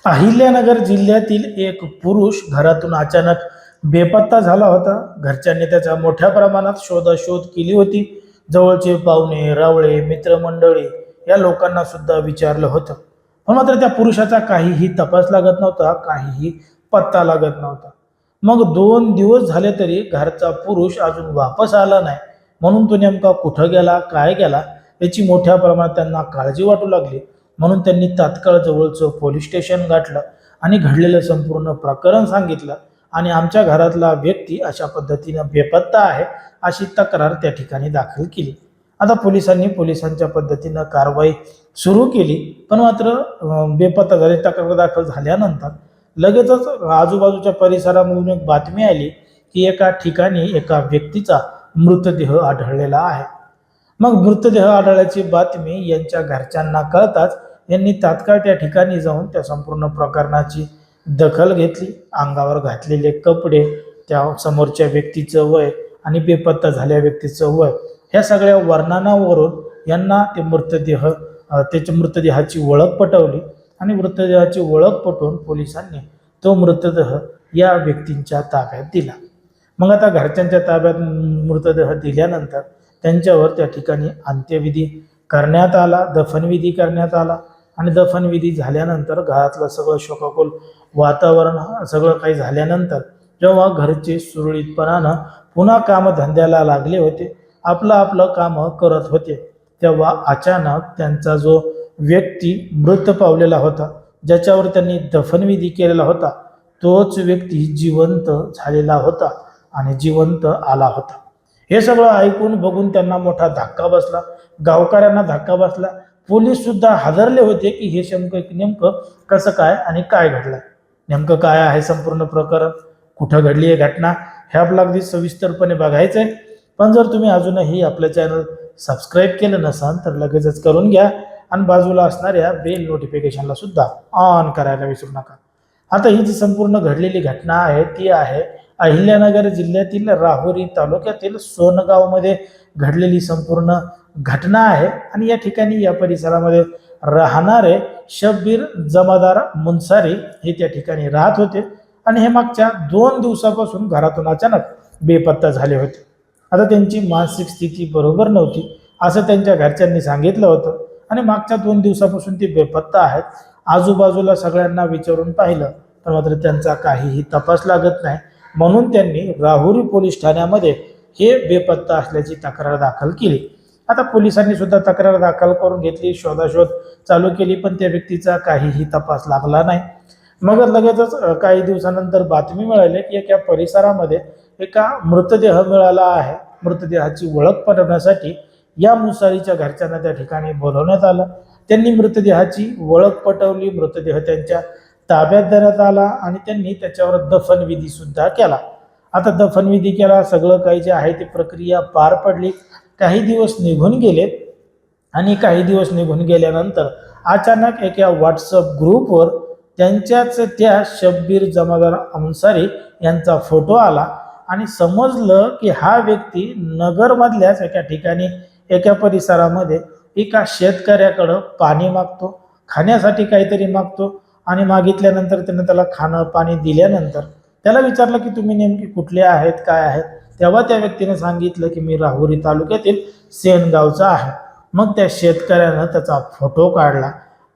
अहिल्यानगर जिल्ह्यातील एक पुरुष घरातून अचानक बेपत्ता झाला होता. घरच्यांनी त्याचा मोठ्या प्रमाणात शोधाशोध केली होती. जवळचे पाहुणे, रावळे, मित्रमंडळी या लोकांना सुद्धा विचारलं होतं. पण मात्र त्या पुरुषाचा काहीही तपास लागत नव्हता, काहीही पत्ता लागत नव्हता. मग 2 दिवस झाले तरी घरचा पुरुष अजून वापस आला नाही. म्हणून तो नेमका कुठं गेला, काय गेला याची मोठ्या प्रमाणात त्यांना काळजी वाटू लागली. म्हणून त्यांनी तात्काळ जवळचं पोलीस स्टेशन गाठलं आणि घडलेलं संपूर्ण प्रकरण सांगितलं. आणि आमच्या घरातला व्यक्ती अशा पद्धतीनं बेपत्ता आहे अशी तक्रार त्या ठिकाणी दाखल केली. आता पोलिसांनी पोलिसांच्या पद्धतीनं कारवाई सुरू केली. पण मात्र बेपत्ता झाले तक्रार दाखल झाल्यानंतर लगेचच आजूबाजूच्या परिसरामधून एक बातमी आली की एका ठिकाणी एका व्यक्तीचा मृतदेह आढळलेला आहे. मग मृतदेह आढळल्याची बातमी यांच्या घरच्यांना कळताच यांनी तात्काळ त्या ठिकाणी जाऊन त्या संपूर्ण प्रकरणाची दखल घेतली. अंगावर घातलेले कपडे, त्या समोरच्या व्यक्तीचं वय आणि बेपत्ता झालेल्या व्यक्तीचं वय, ह्या सगळ्या वर्णनावरून यांना ते त्याच्या मृतदेहाची ओळख पटवली. आणि मृतदेहाची ओळख पटवून पोलिसांनी तो मृतदेह या व्यक्तींच्या ताब्यात दिला. मग आता घरच्यांच्या ताब्यात मृतदेह दिल्यानंतर त्यांच्यावर त्या ठिकाणी अंत्यविधी करण्यात आला, दफनविधी करण्यात आला. आणि दफनविधी झाल्यानंतर घरातलं सगळं शोकाकुल वातावरण सगळं काही झाल्यानंतर जेव्हा घरचे सुरळीतपणानं पुन्हा कामधंद्याला लागले होते, आपलं आपलं कामं करत होते, तेव्हा अचानक त्यांचा जो व्यक्ती मृत पावलेला होता, ज्याच्यावर त्यांनी दफनविधी केलेला होता, तोच व्यक्ती जिवंत झालेला होता आणि जिवंत आला होता. हे सगळं ऐकून बघून त्यांना मोठा धक्का बसला, गावकऱ्यांना धक्का बसला. पोलीस सुद्धा हादरले होते की हे नेमकं कसं काय आणि काय घडलंय, नेमकं काय आहे संपूर्ण प्रकरण, कुठं घडली आहे घटना, हे आपल्याला अगदी सविस्तरपणे बघायचं आहे. पण जर तुम्ही अजूनही आपलं चॅनल सबस्क्राईब केलं नसाल तर लगेचच करून घ्या आणि बाजूला असणाऱ्या बेल नोटिफिकेशनला सुद्धा ऑन करायला विसरू नका. आता ही जी संपूर्ण घडलेली घटना आहे ती आहे अहिल्यानगर जिल्ह्यातील राहुरी तालुक्यातील सोनगावमध्ये घडलेली संपूर्ण घटना आहे. आणि या ठिकाणी या परिसरामध्ये राहणारे शब्बीर जमादार मुन्सारी हे त्या ठिकाणी राहत होते. आणि हे मागच्या 2 दिवसापासून घरातून अचानक बेपत्ता झाले होते. आता त्यांची मानसिक स्थिती बरोबर नव्हती असं त्यांच्या घरच्यांनी सांगितलं होतं. आणि मागच्या 2 दिवसापासून ते बेपत्ता आहेत. आजूबाजूला सगळ्यांना विचारून पाहिलं तर मात्र त्यांचा काहीही तपास लागत नाही. म्हणून त्यांनी राहुरी पोलीस ठाण्यामध्ये हे बेपत्ता असल्याची तक्रार दाखल केली. आता पोलिसांनी सुद्धा तक्रार दाखल करून घेतली, शोधाशोध चालू केली, पण त्या व्यक्तीचा काहीही तपास लागला नाही. मग लगेचच काही दिवसानंतर बातमी मिळाली की एका परिसरामध्ये एका मृतदेह मिळाला आहे. मृतदेहाची ओळख पटवण्यासाठी या मुसारीच्या घरच्यांना त्या ठिकाणी बोलवण्यात आलं. त्यांनी मृतदेहाची ओळख पटवली, मृतदेह त्यांच्या ताब्यात देण्यात आला आणि त्यांनी त्याच्यावर दफनविधी सुद्धा केला. आता दफनविधी केला, सगळं काही जे आहे ती प्रक्रिया पार पडली. काही दिवस निघून गेले आणि काही दिवस निघून गेल्यानंतर अचानक एका व्हॉट्सअप ग्रुपवर त्यांच्याच त्या शब्बीर जमादार अन्सारी यांचा फोटो आला आणि समजलं की हा व्यक्ती नगरमधल्याच एका ठिकाणी एका परिसरामध्ये एका शेतकऱ्याकडं पाणी मागतो, खाण्यासाठी काहीतरी मागतो. आणि मागितल्यानंतर त्यानं त्याला खाणं पाणी दिल्यानंतर त्याला विचारलं की तुम्ही नेमके कुठले आहेत, काय आहेत. तेव्हा त्या व्यक्तीने सांगितलं की मी राहुरी तालुक्यातील सेनगावचा आहे. मग त्या शेतकऱ्यानं त्याचा फोटो काढला,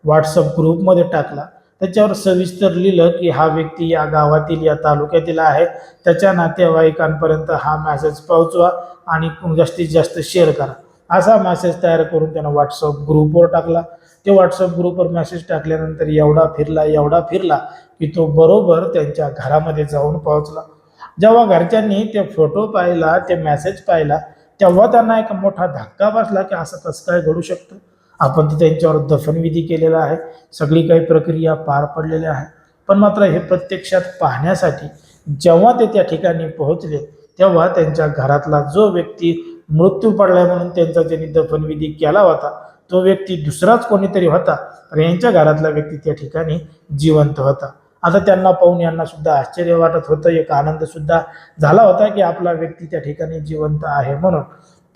व्हॉट्सअप ग्रुपमध्ये टाकला. त्याच्यावर सविस्तर लिहिलं की हा व्यक्ती या गावातील या तालुक्यातील आहे, त्याच्या नातेवाईकांपर्यंत हा मेसेज पोहोचवा आणि जास्तीत जास्त शेअर करा, असा मेसेज तयार करून त्यानं व्हॉट्सअप ग्रुपवर टाकला. ते व्हॉट्सअप ग्रुपवर मेसेज टाकल्यानंतर एवढा फिरला की तो बरोबर त्यांच्या घरामध्ये जाऊन पोहोचला. जेव्हा घरच्यांनी ते फोटो पाहिला, ते मेसेज पाहिला, तेव्हा त्यांना एक मोठा धक्का बसला की असं कसं काय घडू शकतं. आपण तर त्यांच्यावर दफनविधी केलेला आहे, सगळी काही प्रक्रिया पार पडलेली आहे. पण मात्र हे प्रत्यक्षात पाहण्यासाठी जेव्हा ते त्या ठिकाणी पोहोचले तेव्हा त्यांच्या घरातला जो व्यक्ती मृत्यू पडलाय म्हणून त्यांचा ज्यांनी दफनविधी केला होता तो व्यक्ती दुसराच कोणीतरी होता, तर यांच्या घरातला व्यक्ती त्या ठिकाणी जिवंत होता. आता त्यांना पाहून यांना सुद्धा आश्चर्य वाटत होतं, एक आनंद सुद्धा झाला होता की आपला व्यक्ती त्या ठिकाणी जिवंत आहे म्हणून.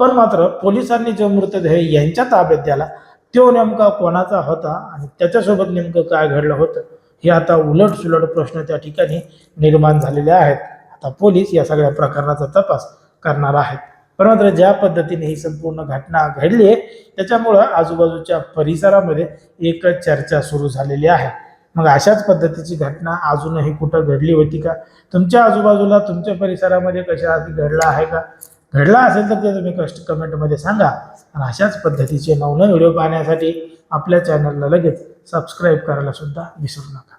पण मात्र पोलिसांनी जो मृतदेह यांच्या ताब्यात दिला तो नेमका कोणाचा होता आणि त्याच्यासोबत नेमकं काय घडलं होतं हे आता उलटसुलट प्रश्न त्या ठिकाणी निर्माण झालेले आहेत. आता पोलीस या सगळ्या प्रकरणाचा तपास करणार आहेत. परंतु ज्या पद्धतीने ही संपूर्ण घटना घडली आहे त्याच्यामुळं आजूबाजूच्या परिसरामध्ये एक चर्चा सुरू झालेली आहे. मग अशाच पद्धतीची घटना अजूनही कुठं घडली होती का? तुमच्या आजूबाजूला तुमच्या परिसरामध्ये कशा आधी घडला आहे का? घडला असेल तर ते तुम्ही कमेंटमध्ये सांगा. आणि अशाच पद्धतीचे नवनवीन व्हिडिओ पाहण्यासाठी आपल्या चॅनलला लगेच सबस्क्राईब करायला सुद्धा विसरू नका.